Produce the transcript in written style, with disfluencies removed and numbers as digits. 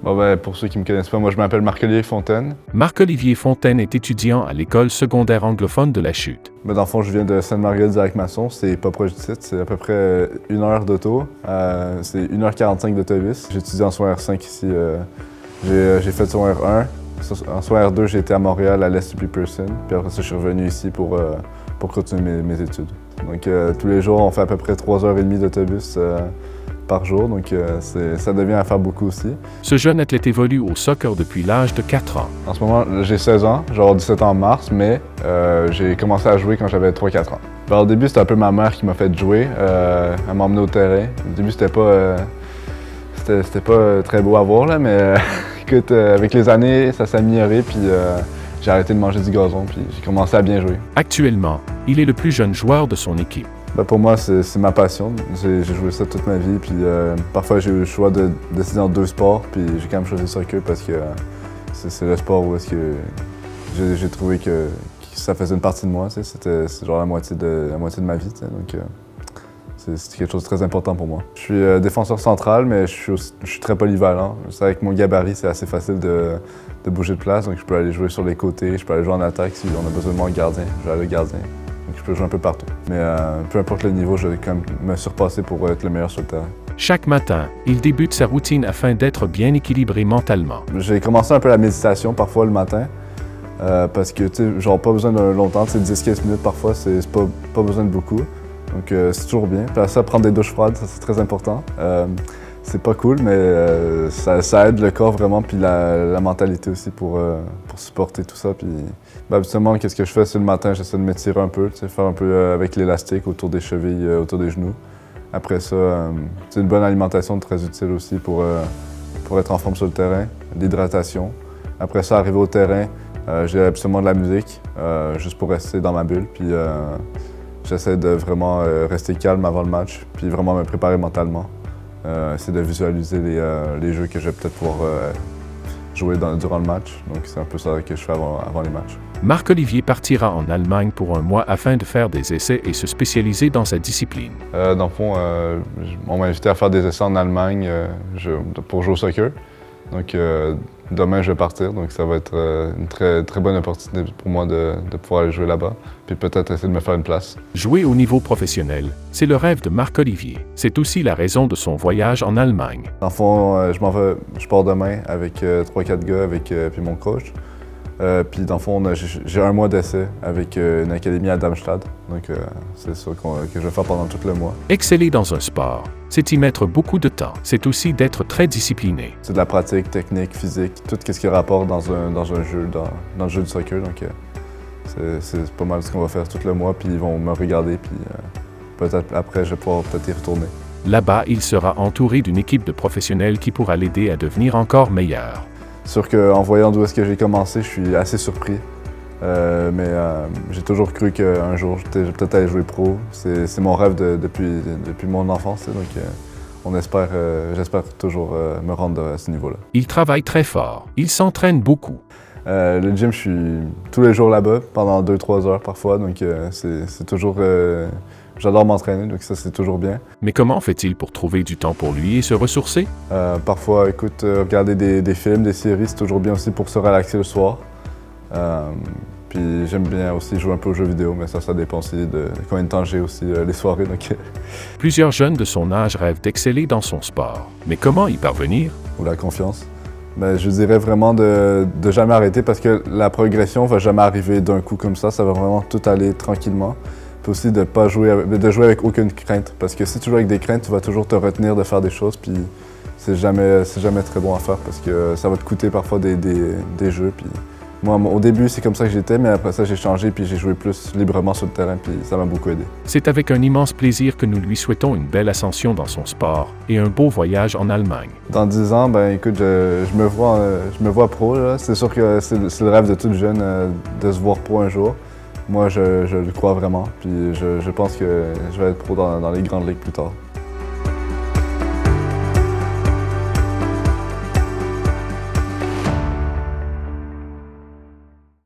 Bon ben, pour ceux qui ne me connaissent pas, moi je m'appelle Marc-Olivier Fontaine. Marc-Olivier Fontaine est étudiant à l'école secondaire anglophone de La Chute. Mais dans le fond, je viens de Sainte-Marguerite-du-Lac-Masson, c'est pas proche du site, c'est à peu près 1 heure d'auto, c'est 1h45 d'autobus. J'étudie en secondaire 5 ici, j'ai fait secondaire 1. En secondaire 2, j'ai été à Montréal, à l'Est Pearson, puis après ça, je suis revenu ici pour continuer mes études. Donc tous les jours, on fait à peu près 3h30 d'autobus par jour, donc ça devient à faire beaucoup aussi. Ce jeune athlète évolue au soccer depuis l'âge de 4 ans. En ce moment, j'ai 16 ans, je vais avoir 17 ans en mars, mais j'ai commencé à jouer quand j'avais 3-4 ans. Alors, au début, c'était un peu ma mère qui m'a fait jouer, elle m'a emmené au terrain. Au début, c'était pas très beau à voir, là, mais écoute, avec les années, ça s'est amélioré, puis j'ai arrêté de manger du gazon, puis j'ai commencé à bien jouer. Actuellement, il est le plus jeune joueur de son équipe. Ben, pour moi, c'est ma passion. J'ai joué ça toute ma vie, puis parfois j'ai eu le choix de décider entre 2 sports, puis j'ai quand même choisi le soccer parce que c'est le sport où est-ce que j'ai trouvé que ça faisait une partie de moi. C'est genre la moitié de ma vie, donc c'est quelque chose de très important pour moi. Je suis défenseur central, mais je suis très polyvalent. C'est avec mon gabarit, c'est assez facile de bouger de place, donc je peux aller jouer sur les côtés, je peux aller jouer en attaque si on a besoin de moi en gardien, je vais aller le gardien. Donc je peux jouer un peu partout. Mais peu importe le niveau, je vais quand même me surpasser pour être le meilleur sur le terrain. Chaque matin, il débute sa routine afin d'être bien équilibré mentalement. J'ai commencé un peu la méditation parfois le matin, parce que, tu sais, genre pas besoin de longtemps, 10-15 minutes parfois, c'est pas besoin de beaucoup. Donc c'est toujours bien. Puis après ça, prendre des douches froides, ça c'est très important. C'est pas cool, mais ça aide le corps vraiment, puis la mentalité aussi pour supporter tout ça. Puis habituellement, qu'est-ce que je fais? C'est le matin, j'essaie de m'étirer un peu, faire un peu avec l'élastique autour des chevilles, autour des genoux. Après ça, c'est une bonne alimentation très utile aussi pour être en forme sur le terrain, l'hydratation. Après ça, arriver au terrain, j'ai absolument de la musique, juste pour rester dans ma bulle. Puis j'essaie de vraiment rester calme avant le match, puis vraiment me préparer mentalement. Essayer de visualiser les jeux que je vais peut-être pouvoir jouer durant le match. Donc c'est un peu ça que je fais avant les matchs. Marc-Olivier partira en Allemagne pour un mois afin de faire des essais et se spécialiser dans sa discipline. Dans le fond, on m'a invité à faire des essais en Allemagne pour jouer au soccer. Donc demain, je vais partir, donc ça va être une très, très bonne opportunité pour moi de pouvoir aller jouer là-bas, puis peut-être essayer de me faire une place. Jouer au niveau professionnel, c'est le rêve de Marc-Olivier. C'est aussi la raison de son voyage en Allemagne. Dans le fond, je pars demain avec 3-4 gars, puis mon coach. Puis dans le fond, j'ai un mois d'essai avec une académie à Darmstadt, donc c'est ça que je vais faire pendant tout le mois. Exceller dans un sport, c'est y mettre beaucoup de temps. C'est aussi d'être très discipliné. C'est de la pratique, technique, physique, tout ce qui rapporte dans un jeu, dans le jeu du soccer. Donc c'est pas mal ce qu'on va faire tout le mois, puis ils vont me regarder, puis peut-être après, je vais pouvoir peut-être y retourner. Là-bas, il sera entouré d'une équipe de professionnels qui pourra l'aider à devenir encore meilleur. Sûr qu'en voyant d'où est-ce que j'ai commencé, je suis assez surpris. Mais j'ai toujours cru qu'un jour, je vais peut-être aller jouer pro. C'est mon rêve depuis mon enfance. Donc j'espère toujours me rendre à ce niveau-là. Il travaille très fort. Il s'entraîne beaucoup. Le gym, je suis tous les jours là-bas, pendant 2-3 heures parfois. Donc c'est toujours... J'adore m'entraîner, donc ça, c'est toujours bien. Mais comment fait-il pour trouver du temps pour lui et se ressourcer? Parfois, écoute, regarder des films, des séries, c'est toujours bien aussi pour se relaxer le soir. Puis j'aime bien aussi jouer un peu aux jeux vidéo, mais ça dépend aussi de combien de temps j'ai aussi les soirées. Donc... Plusieurs jeunes de son âge rêvent d'exceller dans son sport. Mais comment y parvenir? Ou la confiance. Mais je dirais vraiment de jamais arrêter parce que la progression va jamais arriver d'un coup comme ça va vraiment tout aller tranquillement. Puis aussi de jouer avec aucune crainte. Parce que si tu joues avec des craintes, tu vas toujours te retenir de faire des choses, puis c'est jamais très bon à faire parce que ça va te coûter parfois des jeux. Puis moi, au début, c'est comme ça que j'étais, mais après ça, j'ai changé, puis j'ai joué plus librement sur le terrain, puis ça m'a beaucoup aidé. C'est avec un immense plaisir que nous lui souhaitons une belle ascension dans son sport et un beau voyage en Allemagne. Dans 10 ans, ben écoute, je me vois pro, là. C'est sûr que c'est le rêve de tout jeune de se voir pro un jour. Moi, je le crois vraiment, puis je pense que je vais être pro dans les grandes ligues plus tard.